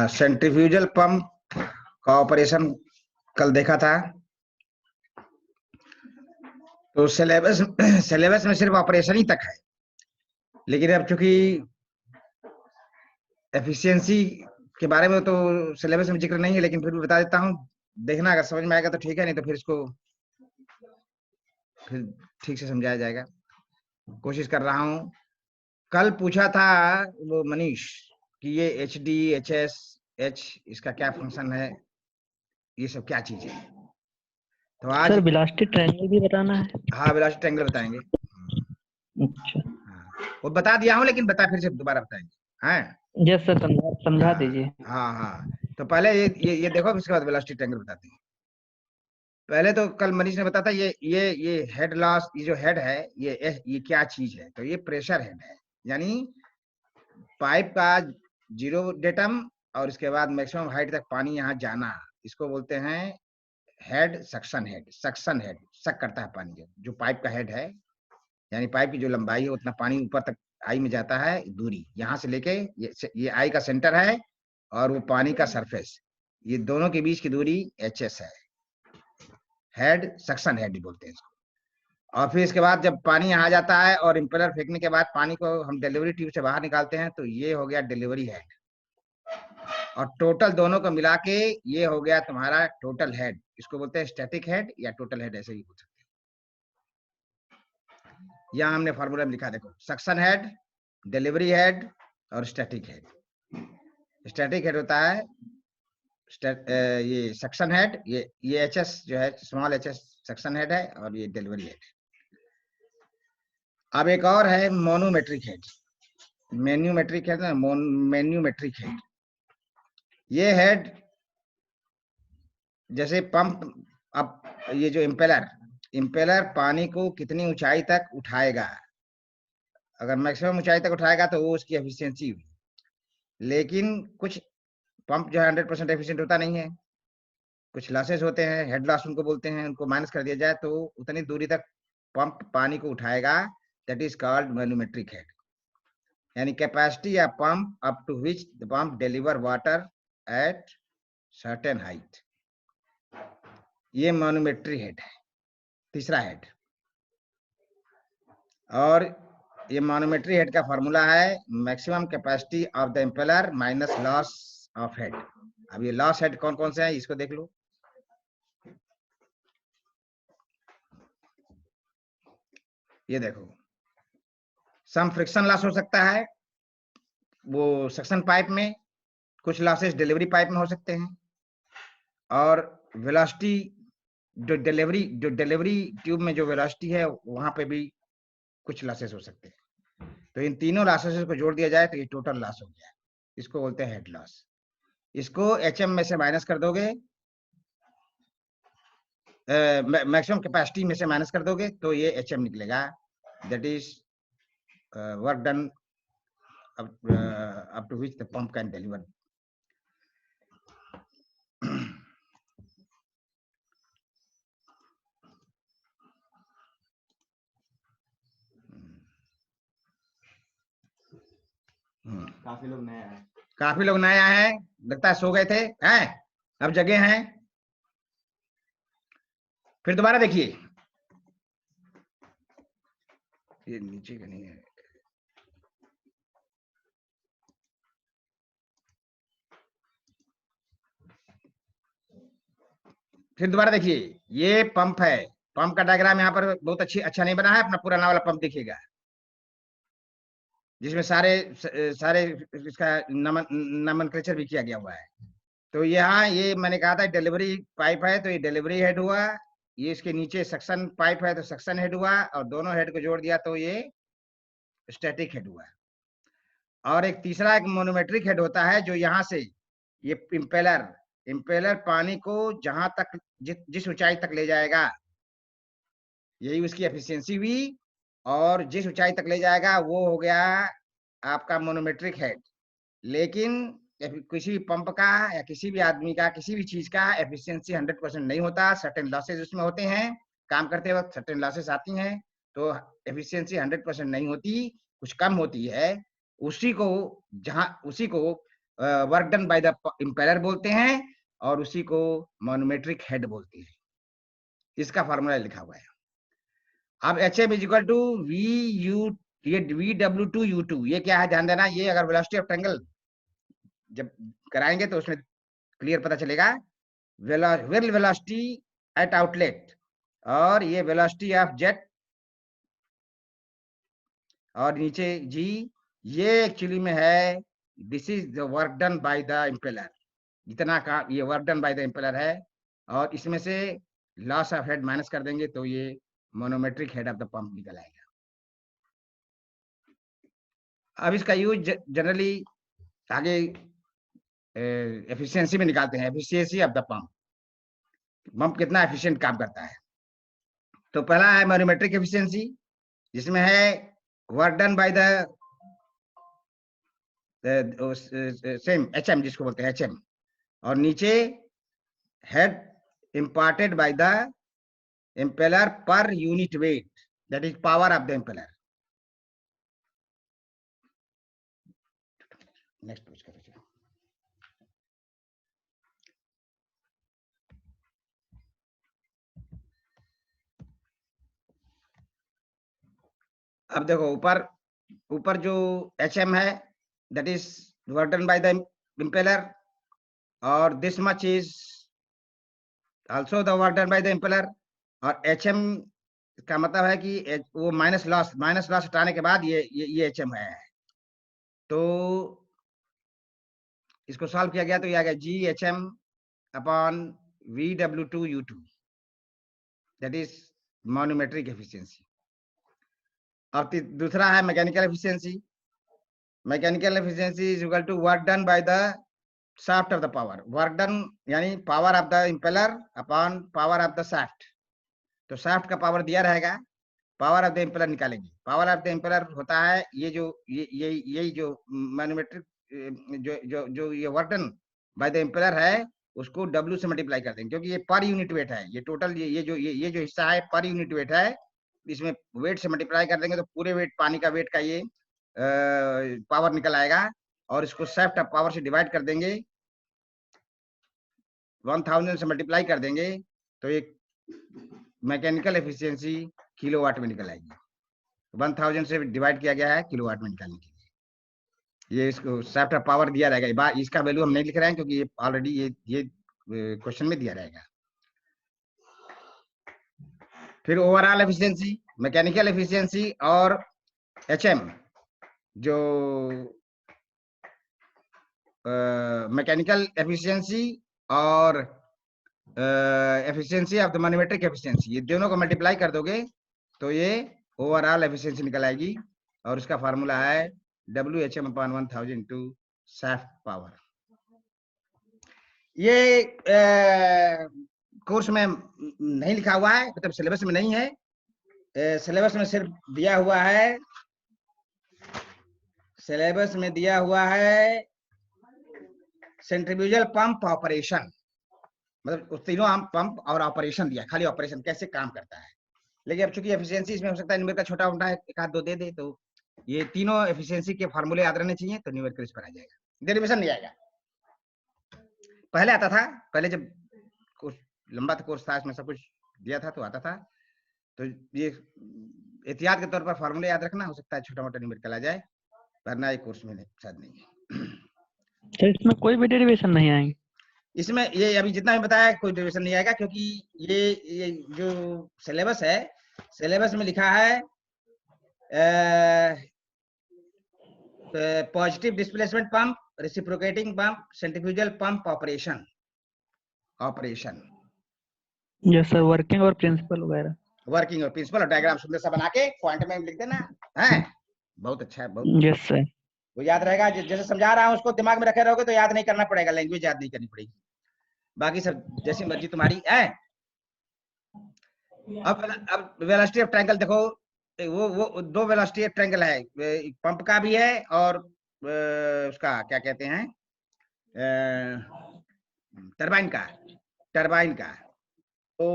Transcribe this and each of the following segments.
Centrifugal pump का operation कल देखा था। तो सिलेबस में सिर्फ ऑपरेशन ही तक है, लेकिन अब चूंकि एफिशिएंसी के बारे में तो सिलेबस में जिक्र नहीं है, लेकिन फिर भी बता देता हूँ। देखना, अगर समझ में आएगा तो ठीक है, नहीं तो फिर इसको फिर ठीक से समझाया जाएगा। कोशिश कर रहा हूँ। कल पूछा था वो मनीष कि ये HD, HS, H इसका क्या फंक्शन है, ये सब क्या चीज है। तो आज सर वेलोसिटी ट्रायंगल भी बताना है। हाँ, वेलोसिटी ट्रायंगल बताएंगे। अच्छा, वो बता दिया हूँ, लेकिन बता फिर से दोबारा बताएंगे। हाँ यस सर, समझा दीजिए। हाँ हाँ, तो पहले ये देखो, उसके बाद वेलोसिटी ट्रायंगल बताते हैं। पहले तो कल मनीष ने बताया था ये हेड लॉस, ये जो हेड है ये क्या चीज है। तो ये प्रेशर हेड है, यानी पाइप का 0 डेटम और इसके बाद मैक्सिमम हाइट तक पानी यहाँ जाना, इसको बोलते हैं head, suction head. Suction head सक करता है पानी, जो पाइप का हेड है, यानी पाइप की जो लंबाई है उतना पानी ऊपर तक आई में जाता है। दूरी यहाँ से लेके ये आई का सेंटर है और वो पानी का सरफेस, ये दोनों के बीच की दूरी HS है। हेड, सक्शन हेड बोलते हैं इसको। और फिर इसके बाद जब पानी यहाँ जाता है और इम्पेलर फेंकने के बाद पानी को हम डिलीवरी ट्यूब से बाहर निकालते हैं, तो ये हो गया डिलीवरी हेड। और टोटल दोनों को मिला के ये हो गया तुम्हारा टोटल हेड। इसको बोलते हैं स्टैटिक हेड या टोटल हेड, ऐसे ही बोल सकते हैं। यहाँ हमने फॉर्मूला में लिखा, देखो, सक्शन हेड, डिलीवरी हेड और स्टैटिक हेड। स्टैटिक हेड होता है ये सक्शन हेड, ये HS जो है, स्मॉल HS सक्शन हेड है, और ये डिलीवरी हेड। अब एक और है मोनोमेट्रिक हेड। मेन्यूमेट्रिक हेड ना, मेन्यूमेट्रिक हेड। ये हेड जैसे पंप, अब ये जो इम्पेलर पानी को कितनी ऊंचाई तक उठाएगा, अगर मैक्सिमम ऊंचाई तक उठाएगा तो वो उसकी एफिशिएंसी हुई। लेकिन कुछ पंप जो है 100% एफिशिएंट होता नहीं है, कुछ लॉसेस होते हैं, हेड लॉस उनको बोलते हैं, उनको माइनस कर दिया जाए तो उतनी दूरी तक पंप पानी को उठाएगा, that is called manometric head. यानी कैपेसिटी या pump up to which the pump deliver water at certain height, ये मैन्योमेट्रिक हेड है, तीसरा हेड। और ये मैनोमेट्री हेड का फॉर्मूला है maximum capacity of the impeller minus loss of head. अब ये लॉस हेड कौन कौन से हैं, इसको देख लो। ये देखो, सम फ्रिक्शन लॉस हो सकता है वो सक्शन पाइप में, कुछ लॉसेस डिलीवरी पाइप में हो सकते हैं, और वेलोसिटी जो डिलीवरी ट्यूब में जो वेलोसिटी है वहां पे भी कुछ लॉसेस हो सकते हैं। तो इन तीनों लॉसेस को जोड़ दिया जाए तो ये टोटल लॉस हो गया, इसको बोलते हैं हेड लॉस। इसको HM में से माइनस कर दोगे, मैक्सिमम कैपेसिटी में से माइनस कर दोगे तो ये HM निकलेगा, that is work done up to which the pump can deliver. काफी लोग नए आए हैं, लगता है सो गए थे, हैं अब जगह हैं। फिर दोबारा देखिए, ये नीचे का नहीं है। फिर दोबारा देखिए, ये पंप है, पंप का डायग्राम यहाँ पर बहुत अच्छा नहीं बना है, अपना पुराना वाला पंप दिखेगा जिसमें सारे इसका नमनक्लेचर भी किया गया हुआ है। तो यहाँ ये मैंने कहा था डिलीवरी पाइप है, तो ये डिलीवरी हेड हुआ, ये इसके नीचे सक्शन पाइप है तो सक्शन हेड हुआ, और दोनों हेड को जोड़ दिया तो ये स्टैटिक हेड हुआ। और एक तीसरा एक मोनोमेट्रिक हेड होता है, जो यहाँ से ये इम्पेलर पानी को जहां तक जिस ऊंचाई तक ले जाएगा, यही उसकी एफिशिएंसी हुई, और जिस ऊंचाई तक ले जाएगा वो हो गया आपका मोनोमेट्रिक हेड। लेकिन किसी भी पंप का या किसी भी आदमी का किसी भी चीज का एफिशिएंसी 100% नहीं होता, सर्टेन लॉसेज उसमें होते हैं, काम करते वक्त सर्टेन लॉसेस आती हैं, तो एफिशिएंसी 100% नहीं होती, कुछ कम होती है। उसी को work done by the impeller बोलते हैं और उसी को मॉनोमेट्रिक हेड बोलते हैं। इसका फार्मूला लिखा हुआ है। अब HM equal to V U, ये VW2U2, ये क्या है ध्यान देना। ये अगर वेलोसिटी ऑफ ट्रायंगल जब कराएंगे तो उसमें क्लियर पता चलेगा। व्हील वेलोसिटी एट आउटलेट और ये वेलोसिटी ऑफ जेट और नीचे G, ये एक्चुअली में है this is the work done by the impeller. इतना का ये work done by the impeller है और इसमें से लॉस ऑफ हेड माइनस कर देंगे तो ये मोनोमेट्रिक हेड ऑफ द पंप निकल आएगा। अब इसका यूज जनरली आगे एफिशिएंसी में निकालते हैं, efficiency of the pump, pump कितना एफिशिएंट काम करता है। तो पहला है मोनोमेट्रिक एफिशिएंसी, जिसमें है work done by the same HM, जिसको बोलते हैं HM, और नीचे head imparted by the impeller per unit weight, that is power of the impeller. Next page करो। अब देखो ऊपर जो HM है that is work done by the impeller और this much is also the work done by the impeller, और HM का मतलब है कि वो माइनस लॉस हटाने के बाद ये HM है। तो इसको सॉल्व किया गया तो ये आ गया GHM upon VW2U2, that is manometric efficiency. और दूसरा है mechanical efficiency. Mechanical efficiency is equal to work done by the shaft of the power, work done यानी power of the impeller upon power of the shaft. तो shaft का power दिया रहेगा, power of the impeller निकालेंगे। Power of the impeller होता है ये जो मैन्योमेट्रिक जो ये work done by the impeller है उसको W से मल्टीप्लाई कर देंगे, क्योंकि ये पर यूनिट वेट है। ये टोटल ये जो हिस्सा है पर यूनिट वेट है, इसमें वेट से मल्टीप्लाई कर देंगे तो पूरे वेट, पानी का वेट का ये पावर निकल आएगा और इसको शाफ्ट ऑफ पावर से डिवाइड कर देंगे, 1000 से मल्टीप्लाई कर देंगे तो ये मैकेनिकल एफिशिएंसी किलोवाट में निकल आएगी। 1000 से डिवाइड किया गया है किलोवाट में निकालने के लिए। ये इसको शाफ्ट ऑफ पावर दिया रहेगा, इसका वैल्यू हम नहीं लिख रहे हैं क्योंकि ये ऑलरेडी ये क्वेश्चन में दिया रहेगा। फिर ओवरऑल एफिशिएंसी, मैकेनिकल एफिशिएंसी और HM, जो मैकेनिकल एफिशिएंसी और एफिशिएंसी ऑफ द मैन्योमेट्रिक एफिशिएंसी, ये दोनों को मल्टीप्लाई कर दोगे तो ये ओवरऑल एफिशिएंसी निकल आएगी और इसका फार्मूला है WHM upon 1000 into shaft power. ये कोर्स में नहीं लिखा हुआ है, मतलब सिलेबस में नहीं है। सिलेबस में सिर्फ दिया हुआ है, सिलेबस में दिया हुआ है सेंट्रीफ्यूगल पंप ऑपरेशन, मतलब उस तीनों हम पंप और ऑपरेशन दिया, खाली ऑपरेशन कैसे काम करता है। लेकिन अब चूंकि एफिशिएंसी इसमें हो सकता है न्यूमेरिकल छोटा मोटा है, एक आध दो दे दे, तो ये तीनों एफिशिएंसी के फार्मूले याद रहने चाहिए तो न्यूमेरिकल इस पर आ जाएगा, डेरिवेशन नहीं आएगा। पहले आता था, पहले जब कुछ लंबा कोर्स था इसमें सब कुछ दिया था तो आता था। तो ये एहतियात के तौर पर फार्मूले याद रखना, हो सकता है छोटा मोटा न्यूमेरिकल आ जाए, वरना ये कोर्स में शायद नहीं है। तो इसमें कोई भी डेरिवेशन नहीं आएंगे? इसमें ये अभी जितना भी बताया कोई डेरिवेशन नहीं आएगा, क्योंकि ये जो सिलेबस है, सिलेबस में लिखा है positive displacement pump, reciprocating pump, centrifugal pump operation. Yes sir, working और प्रिंसिपल वगैरह। वर्किंग और प्रिंसिपल और डायग्राम सुंदर सा बना के पॉइंट में लिख देना है, बहुत अच्छा है, बहुत। Yes sir. वो याद रहेगा, जैसे समझा रहा हूँ उसको दिमाग में रखे रहोगे तो याद नहीं करना पड़ेगा, लैंग्वेज याद नहीं करनी पड़ेगी, बाकी सब जैसी मर्जी तुम्हारी है। अब वेलोसिटी ऑफ ट्रायंगल देखो, वो दो वेलोसिटी ऑफ ट्रायंगल है, पंप का भी है और उसका क्या कहते हैं टरबाइन का। तो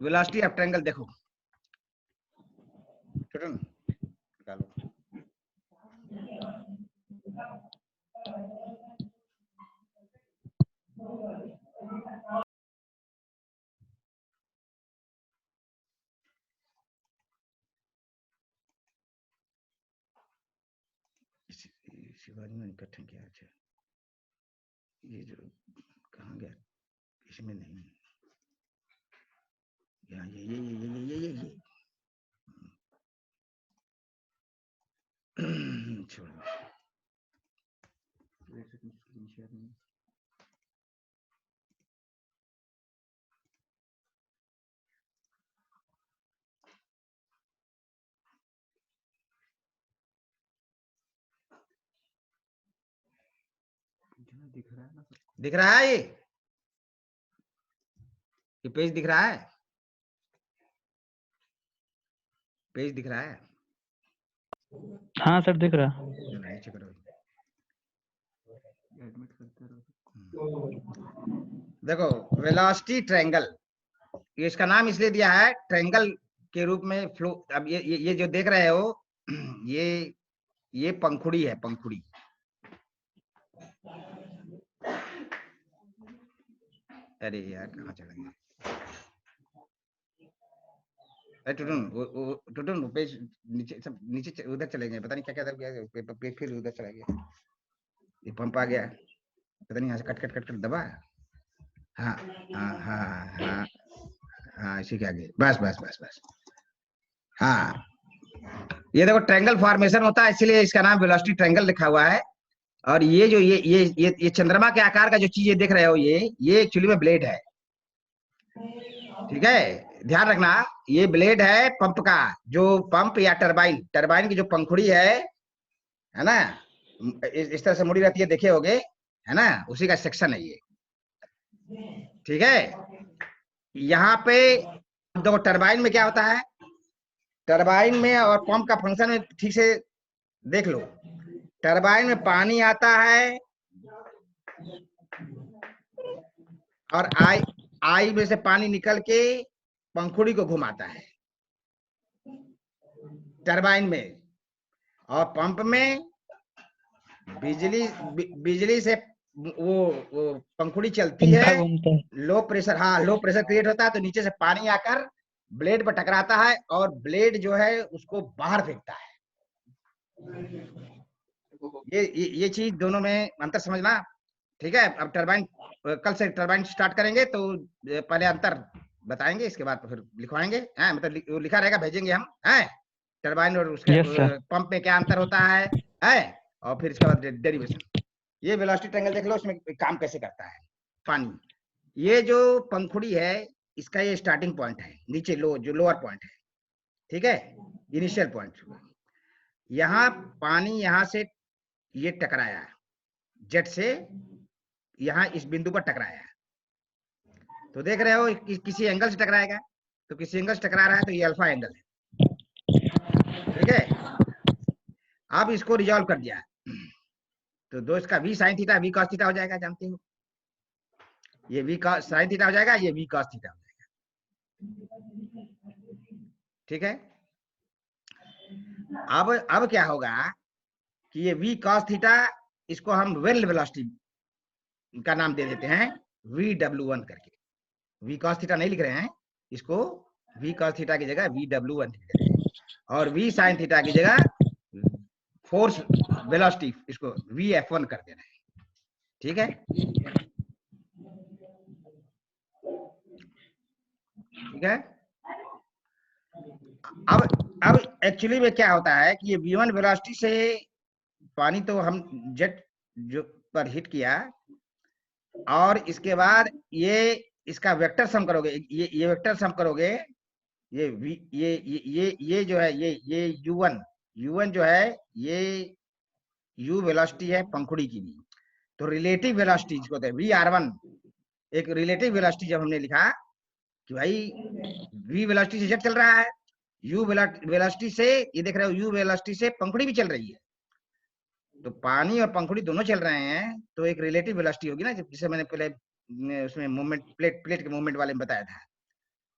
वेलोसिटी ऑफ ट्रायंगल देखो, छोटू निकालो। शिवाजी में इकट्ठा किया। अच्छा, ये जो कहाँ गया, इसमें नहीं, यहाँ ये छोड़ो, दिख रहा है ये पेज दिख रहा है, पेज दिख रहा है। हाँ सर दिख रहा। नीचे करो, देखो वेलोसिटी ट्रायंगल, इसका नाम इसलिए दिया है ट्रायंगल के रूप में फ्लो। अब ये जो देख रहे हो ये पंखुड़ी है, पंखुड़ी। अरे यार कहाँ चला गया, टुटुन पेज नीचे, सब नीचे उधर चले गए, पता नहीं क्या क्या गया, फिर उधर चला गया। ये पंप आ गया, पता नहीं यहाँ से कट कट कट कट दबा। हाँ हाँ हाँ हाँ हाँ, इसी के आगे, बस बस बस बस। हाँ, ये देखो ट्रायंगल फॉर्मेशन होता है, इसलिए इसका नाम वेलोसिटी ट्रायंगल लिखा हुआ है। और ये जो ये चंद्रमा के आकार का जो चीज ये देख रहे हो, ये एक्चुअली में ब्लेड है, ठीक है। ध्यान रखना, ये ब्लेड है पंप का, जो पंप या टरबाइन, टरबाइन की जो पंखुड़ी है ना, इस तरह से मुड़ी रहती है, देखे होगे, है ना, उसी का सेक्शन है ये, ठीक है। यहाँ पे देखो टरबाइन में क्या होता है, टरबाइन में और पंप का फंक्शन में ठीक से देख लो। टरबाइन में पानी आता है और आई में से पानी निकल के पंखुड़ी को घुमाता है टरबाइन में, और पंप में बिजली से वो पंखुड़ी चलती है, लो प्रेशर, हाँ लो प्रेशर क्रिएट होता है, तो नीचे से पानी आकर ब्लेड पर टकराता है और ब्लेड जो है उसको बाहर फेंकता है। ये चीज दोनों में अंतर समझना, ठीक है। अब टरबाइन, कल से टरबाइन स्टार्ट करेंगे तो पहले अंतर बताएंगे, इसके बाद तो फिर लिखवाएंगे, हैं, मतलब लिखा रहेगा, भेजेंगे हम, हैं, टरबाइन और उसके पंप में क्या अंतर होता है, और फिर इसके बाद डेरिवेशन। ये वेलोसिटी ट्रायंगल देख लो, इसमें काम कैसे करता है पानी। ये जो पंखुड़ी है, इसका ये स्टार्टिंग पॉइंट है, नीचे जो लोअर पॉइंट है, ठीक है, इनिशियल पॉइंट। यहाँ पानी यहाँ से ये टकराया जेट से, यहाँ इस बिंदु पर टकराया, तो देख रहे हो किसी एंगल से टकराएगा, तो किसी एंगल से टकरा रहा है, तो ये अल्फा एंगल है, ठीक है। अब इसको रिजॉल्व कर दिया, तो दो इसका V sine theta V cos theta हो जाएगा, जानते हो, ये वी कॉस साइन थीटा हो जाएगा, ये वी कॉस थीटा हो जाएगा, ठीक है। अब क्या होगा कि ये वी कॉस थीटा, इसको हम वेल वेलोसिटी का नाम दे देते हैं VW1 करके। वी कॉस थीटा नहीं लिख रहे हैं, इसको वी कॉस थीटा की जगह VW1 लिख रहे हैं, और वी साइन थीटा की जगह फोर्स वेलोसिटी, इसको VF1 कर दे रहे हैं, ठीक है, ठीक है। अब एक्चुअली में क्या होता है कि ये V1 वेलोसिटी से पानी तो हम जेट जो पर हिट किया, और इसके बाद ये इसका वेक्टर सम करोगे, ये वेक्टर सम करोगे, ये जो है ये U1 जो है, ये U वेलोसिटी है पंखुड़ी की भी, तो रिलेटिव वेलोसिटी जिसको कहते हैं VR1, एक रिलेटिव वेलोसिटी जब हमने लिखा कि भाई V वेलोसिटी से जेट चल रहा है, U वेलोसिटी से, ये देख रहे हो U वेलोसिटी से पंखुड़ी भी चल रही है, तो पानी और पंखुड़ी दोनों चल रहे हैं, तो एक रिलेटिव वेलोसिटी होगी ना, जिसे मैंने पहले उसमें मूवमेंट प्लेट के मूवमेंट वाले में बताया था,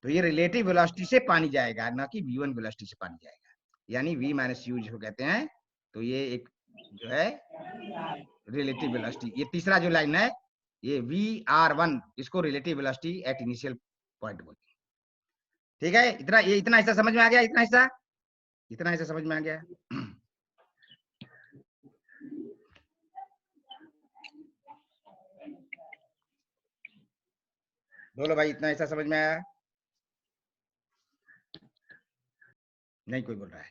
तो ये रिलेटिव वेलोसिटी से पानी जाएगा, ना कि v1 वेलोसिटी से पानी जाएगा, यानी v माइनस यू जिसको कहते हैं। तो ये एक जो है रिलेटिव वेलोसिटी, ये तीसरा जो लाइन है ये vr1, इसको relative velocity at initial point बोलते हैं। ठीक है, इतना हिस्सा समझ में आ गया, इतना हिस्सा समझ में आ गया। बोलो भाई, इतना हिस्सा समझ में आया? नहीं कोई बोल रहा है।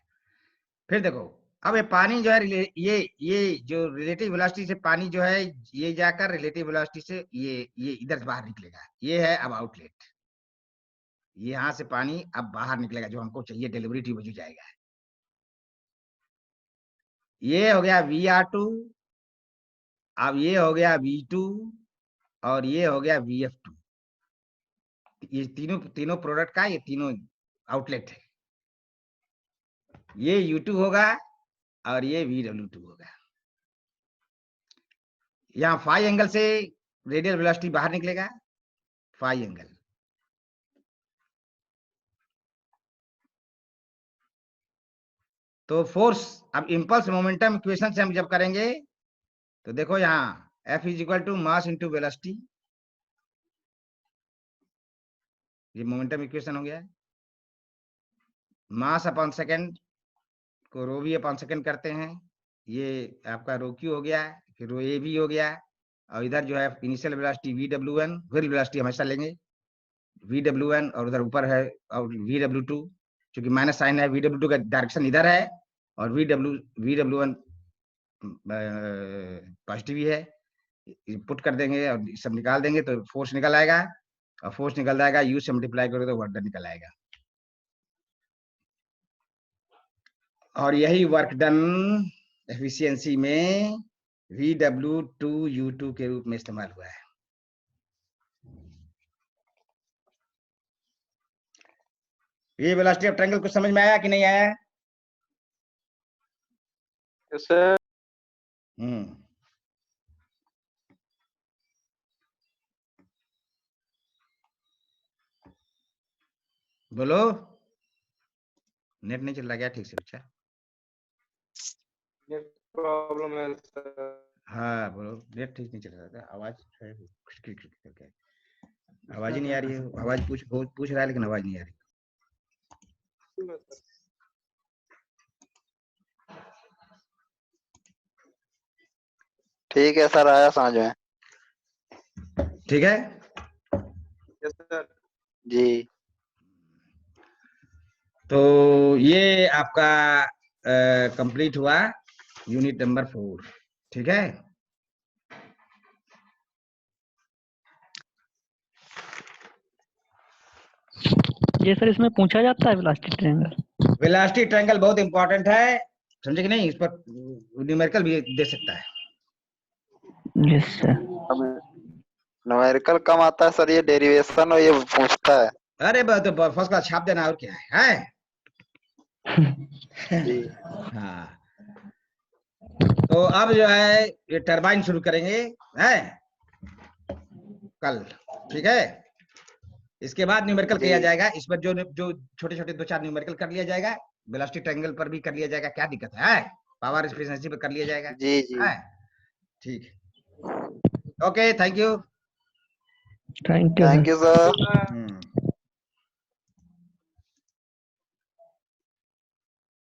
फिर देखो, अब ये पानी जो है ये जो रिलेटिव वेलोसिटी से पानी जो है ये जाकर रिलेटिव वेलोसिटी से ये इधर से बाहर निकलेगा, ये है अब आउटलेट। यहाँ से पानी अब बाहर निकलेगा, जो हमको चाहिए डिलीवरी ट्यूब जो जाएगा। ये हो गया Vr2, अब ये हो गया V2, और ये हो गया Vf2। ये तीनों प्रोडक्ट का ये तीनों आउटलेट है। ये U2 होगा और ये VW2 होगा। यहाँ फाई एंगल से रेडियल वेलोसिटी बाहर निकलेगा, फाई एंगल। तो फोर्स, अब इम्पल्स मोमेंटम इक्वेशन से हम जब करेंगे तो देखो यहाँ F is equal to mass into velocity, ये मोमेंटम इक्वेशन हो गया। मास अपॉन सेकंड को रो वी अपॉन सेकंड करते हैं, ये आपका रो क्यू हो गया, फिर रो ए भी हो गया, और इधर जो है initial velocity VW1, wheel velocity हमेशा लेंगे VW1, और उधर ऊपर है और VW2, क्योंकि माइनस साइन है, VW2 का डायरेक्शन इधर है और VW1 पॉजिटिव ही है। पुट कर देंगे और सब निकाल देंगे तो फोर्स निकल आएगा, और फोर्स निकल जाएगा यू से मल्टीप्लाई करोगे तो वर्क डन निकल आएगा। और यही वर्क डन एफिशिएंसी में VW2U2 के रूप में इस्तेमाल हुआ है। ये वेलोसिटी ऑफ ट्रायंगल कुछ समझ में आया कि नहीं आया? Yes sir. बोलो, नेट नहीं चल रहा क्या ठीक से? अच्छा, नेट प्रॉब्लम है सर। हाँ बोलो, नेट ठीक नहीं चल रहा था, आवाज करके आवाज ही नहीं आ रही है। आवाज पूछ रहा है लेकिन आवाज नहीं आ रही। ठीक है सर, आया समझ में। ठीक है यस सर जी। तो ये आपका कंप्लीट हुआ यूनिट नंबर 4। ठीक है, ये सर इसमें पूछा जाता है वेलोसिटी ट्रायंगल? वेलोसिटी ट्रायंगल बहुत इंपॉर्टेंट है, समझे कि नहीं? इस पर न्यूमेरिकल भी दे सकता है। Yes sir. न्यूमेरिकल कम आता है सर, ये डेरिवेशन और ये पूछता है। अरे तो फर्स्ट क्लास छाप देना, और क्या है? जी। हाँ, तो अब जो है ये टरबाइन शुरू करेंगे है कल। ठीक है, इसके बाद न्यूमेरिकल किया जाएगा। इस पर जो छोटे छोटे 2-4 न्यूमेरिकल कर लिया जाएगा, वेलोसिटी ट्रायंगल पर भी कर लिया जाएगा, क्या दिक्कत है? पावर एफिशिएंसी पर कर लिया जाएगा। जी जी। है ठीक है, okay, thank you. Thank you sir.